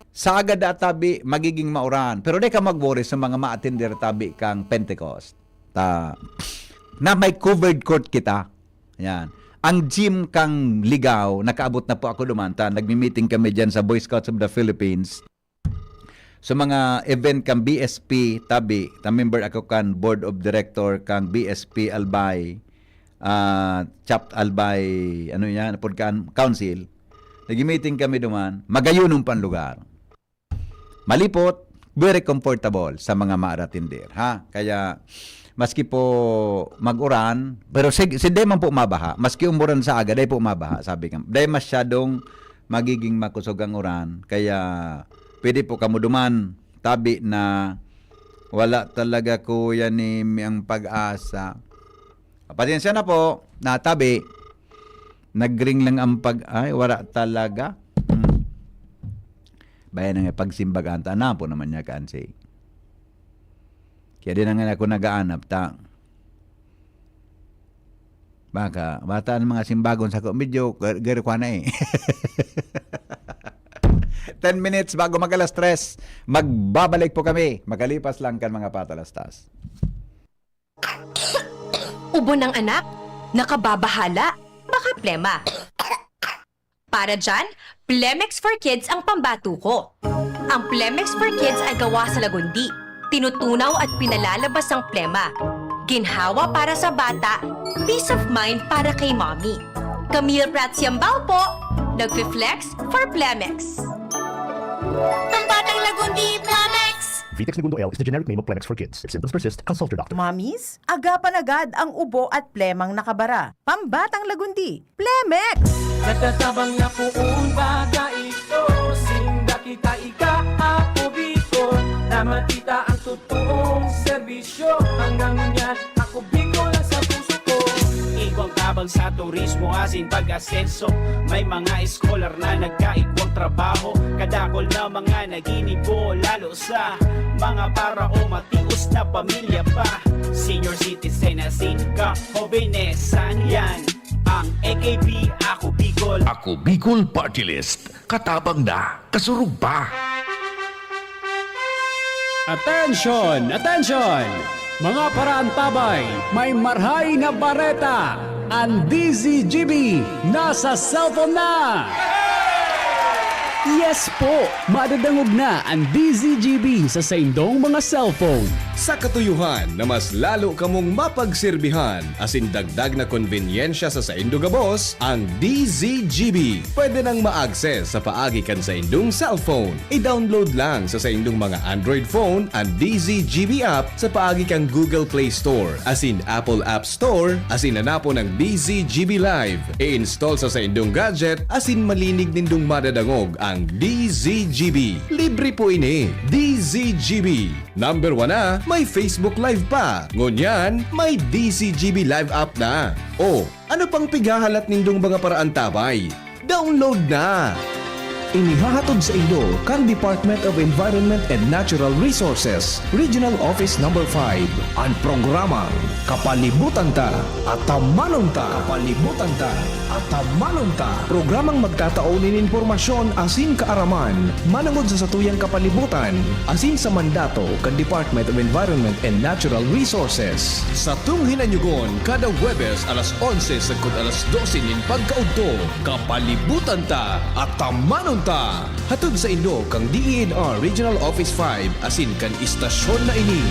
sa aga da tabi magiging mauran. Pero di ka mag-worry sa mga ma-attender tabi kang Pentecost. Na may covered court kita. Yan. Ang gym kang ligaw, nakaabot na po ako dumanta. Nagmi-meeting kami dyan sa Boy Scouts of the Philippines. So mga event kang BSP tabi, member ako kan board of director kang BSP Albay, Chapt Albay, ano yan, kan council. Nag-meeting kami duman, magayunong pan lugar. Malipot, very comfortable sa mga maaratindir, ha? Kaya maski po mag-uran, pero si day man po mabaha, maski umuran sa aga, day po mabaha, sabi ka. Day masyadong magiging makusog ang uran, kaya pwede po kamuduman, tabi na wala talaga kuya ni ang pag-asa. Pasensya na po, na tabi, nagring lang ang wala talaga. Bayan nga pagsimbagan, na po naman niya kansi. Kaya din nga ako nagaanap, baka, bata ang mga simbagon sa ko, medyo garo kwa na eh. 10 minutes bago mag-alas 3, magbabalik po kami. Magalipas lang kan mga patalastas. Ubo ng anak? Nakababahala? Baka plema. Para dyan, Plemex for Kids ang pambato ko. Ang Plemex for Kids ay gawa sa lagundi. Tinutunaw at pinalalabas ang plema. Ginhawa para sa bata, peace of mind para kay mommy. Camille Prats Yambao po, nagfi-flex for Plemex. Pambatang lagundi, Plemex! Vitex Segundo L is the generic name of Plemex for kids. If symptoms persist, consult your doctor. Mommies, agapan agad ang ubo at plemang nakabara. Pambatang lagundi, Plemex! Natatabang na poon baga ito, sinda kita ika-apobiko, na matita ang totoong serbisyo. Hanggang ngunyan, ako biko lang sa puso ko. Ikaw tabang sa turismo asin pag-asenso. May mga scholar na nagkaigwang trabaho, kadakol na mga naginibo, lalo sa mga para o matius na pamilya pa. Senior citizen asin ka hobenesan, yan ang AKB Ako Bicol. Ako Bicol Party List. Katabang na, kasurug pa. Attention! Attention! Mga paraantabay, may marhay na bareta. Ang DZGB nasa cellphone na! Yes po! Madadangog na ang DZGB sa saindong mga cellphone. Sa katuyuhan na mas lalo kamong mapagserbihan asin dagdag na konbenyensya sa Saindo Gabos, ang DZGB pwede nang ma-access sa paagi kan sa indong cellphone. I-download lang sa saindong mga Android phone ang DZGB app sa paagi kang Google Play Store asin Apple App Store asin hanapo ng DZGB Live. I-install sa saindong gadget asin malinig nindong madadangog ang DZGB. Libre po ini. DZGB. Number 1 na, may Facebook Live pa. Ngunyan, may DZGB Live app na. O, ano pang pighahalat nindong mga paraan tabay? Download na! Inihahatod sa ilo kang Department of Environment and Natural Resources, Regional Office No. 5, ang programang Kapalibutan Ta at Tamanon Ta. Kapalibutan Ta at Tamanon Ta. Programang magtataon ng impormasyon asin kaaraman, manangod sa satuyang kapalibutan, asin sa mandato kang Department of Environment and Natural Resources. Sa tung hinanyugon, kada Huwebes alas 11 sagkod alas 12 nin pagkaudto, Kapalibutan Ta at Tamanon Ta. Hatod sa Indo kang DENR Regional Office 5 asin kan istasyon na ini.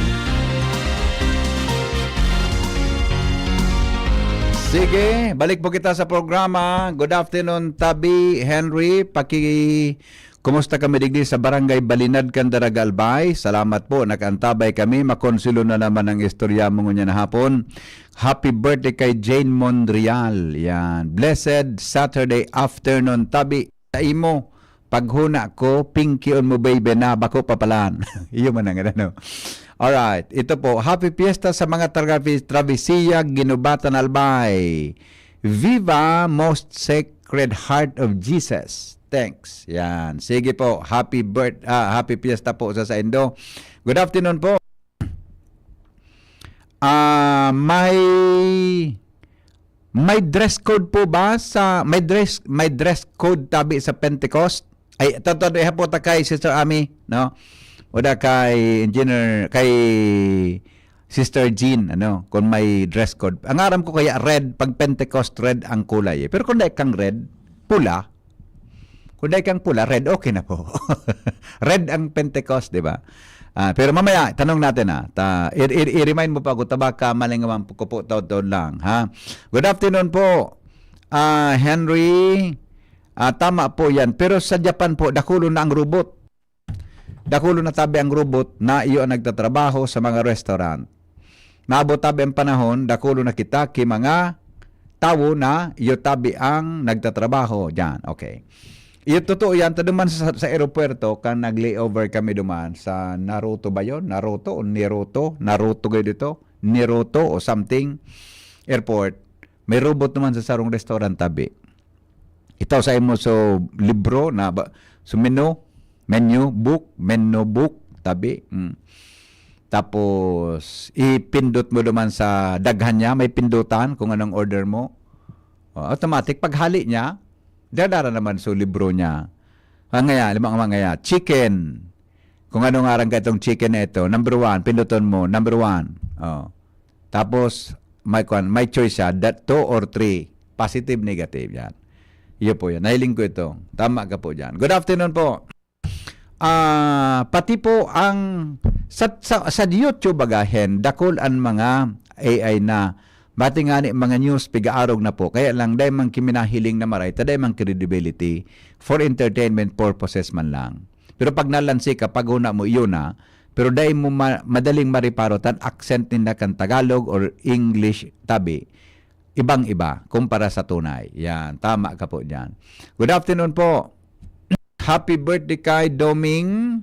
Sige, balik po kita sa programa. Good afternoon, Tabi, Henry. Kumusta kami digdi sa Barangay Balinad, Candaraga, Albay? Salamat po, nakaantabay kami. Makonsilo na naman ang istorya mo niya na hapon. Happy birthday kay Jane Mondrial. Yan. Blessed Saturday afternoon, Tabi. Sa imo, paghuna ko, pinky on mo baby na, bako papalan. Iyo man ang ano. Alright, ito po, happy fiesta sa mga travesiya, Ginubatan, Albay. Viva Most Sacred Heart of Jesus. Thanks. Yan. Sige po, happy fiesta po sa Indo. Good afternoon po. May dress code po ba sa may dress code tabi sa Pentecost? Ay totoo po ta kay Sister Ami, no? O da kay engineer kay Sister Jean, ano, kung may dress code. Ang aram ko kaya red, pag Pentecost red ang kulay. Pero kung dahil kang red, pula. Kung dahil kang pula, red, okay na po. Red ang Pentecost, di ba? Pero mamaya, tanong natin i-remind mo pa ako, tabaka malingaman po ko po taon lang, ha? Good afternoon po, Henry. Tama po yan. Pero sa Japan po, dakulo na ang robot. Dakulo na tabi ang robot na iyo ang nagtatrabaho sa mga restaurant. Naabot tabi ang panahon, dakulo na kita ki mga tao na iyo tabi ang nagtatrabaho dyan. Okay. Iyo totoo yan. Taduman sa aeropuerto, kan nag-layover kami duman sa Naruto ba yun? Naruto o Niruto? Naruto kayo dito? Niruto o something airport. May robot naman sa sarong restaurant tabi. Ito sa imo so libro na so menu book tabi. Tapos ipindot mo naman sa daghan niya, may pindutan kung anong order mo. Automatic paghali niya, dadara naman sa libro niya. Mangaya, chicken. Kung anong arang ka itong chicken na ito, number 1, pinduton mo, number 1. Tapos may choice siya, 2 or 3. Positive, negative yan. Iyo po yan. Nahiling ko ito. Tama ka po dyan. Good afternoon po. Pati po ang sa YouTube bagahen dakol ang mga AI na bati nga ni mga news pigaarog na po kaya lang dahil man kiminahiling na maray taday man credibility for entertainment purposes man lang pero pag nalansi ka pag una mo iyo na pero dahil mo madaling mariparotan accent nila kan Tagalog or English tabi ibang iba kumpara sa tunay yan tama ka po diyan. Good afternoon po. Happy birthday kay Doming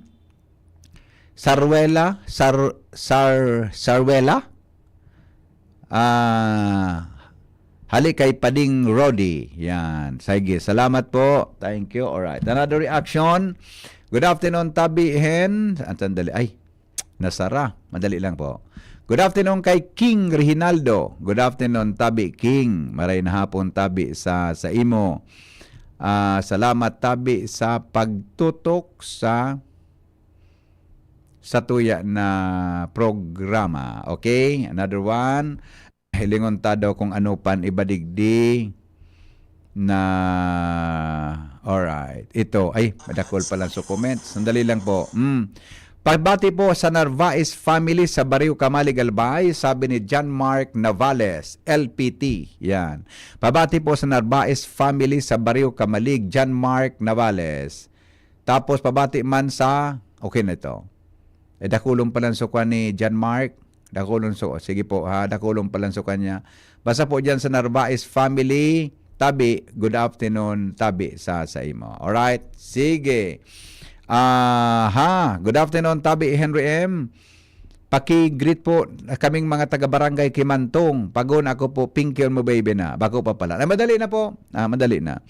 Sarwela. Hali kay Pading Rodi. Yan. Sige, salamat po. Thank you. Alright. Another reaction. Good afternoon, Tabi Hen. Sandali. Ay, nasara. Madali lang po. Good afternoon kay King Reginaldo. Good afternoon, Tabi King. Maray na hapon, Tabi, sa imo. Salamat, Tabi, sa pagtutok sa tuya na programa. Okay? Another one. Hilingon ta daw kung ano pan ibadigdi na alright. Ito, ay, madakol pala sa comments. Sandali lang po. Pagbati po sa Narvaez family sa Barrio Camali, Galbay, sabi ni John Mark Navales, LPT. Yan. Pabati po sa Narvaez family sa Barrio Camali, John Mark Navales. Tapos pabati man sa, okay na ito. Dakulong pala sa ni John Mark. Dakulong so, sige po ha, dakulong pala sa kanya. Basta po dyan sa Narvaez family, Tabi, good afternoon, Tabi, sa imo. Alright, sige. Good afternoon, Tabi Henry M. Paki-greet po kaming mga taga-barangay Kimantong. Pagon ako po, Pinky on mo baby na. Bako pa pala. Madali na po. Madali na.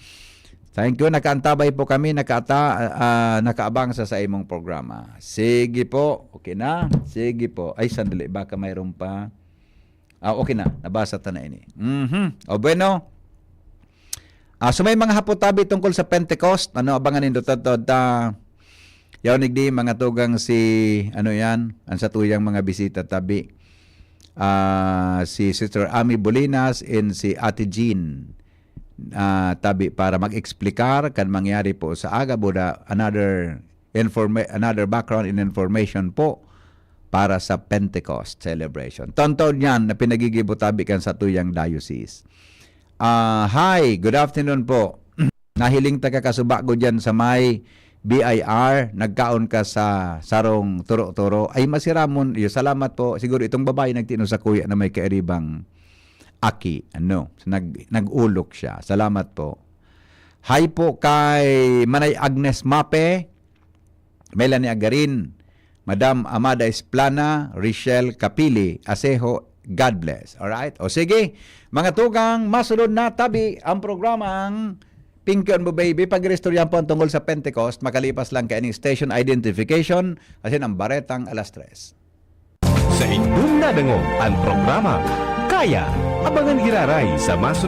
Thank you. Nakaantabay po kami. Nakaabang sa imong programa. Sige po. Okay na. Sige po. Ay, sandali. Baka mayroon pa. Okay na. Nabasa ta na ini. O bueno. So may mga hapot-tabi tungkol sa Pentecost. Abangan nito yawnig di mga tugang si yan, ang satuyang mga bisita tabi. Si Sister Ami Bolinas and si Ate Jean tabi para mag-explikar kan mangyari po sa aga buda another background and information po para sa Pentecost celebration. Tonton yan na pinagigibo tabi kan sa tuyang diocese. Hi, good afternoon po. Nahiling taga kasubago dyan sa may BIR, nagkaon ka sa sarong turo-turo. Ay masiramon, salamat po. Siguro itong babae nagtino sa kuya na may kairibang aki. Nag-ulok siya. Salamat po. Hi po kay Manay Agnes Mape, Melanie Agarin, Madam Amada Esplana, Richelle Capili, Asejo, God bless. Alright? O sige, mga tugang, masunod na tabi ang programang Pinky on mo baby. Pag-restoryan po ang tungkol sa Pentecost, makalipas lang kay station identification, asin ang baretang alas 3. Sa inyong nadango ang programa Kaya, abangan iraray sa masunod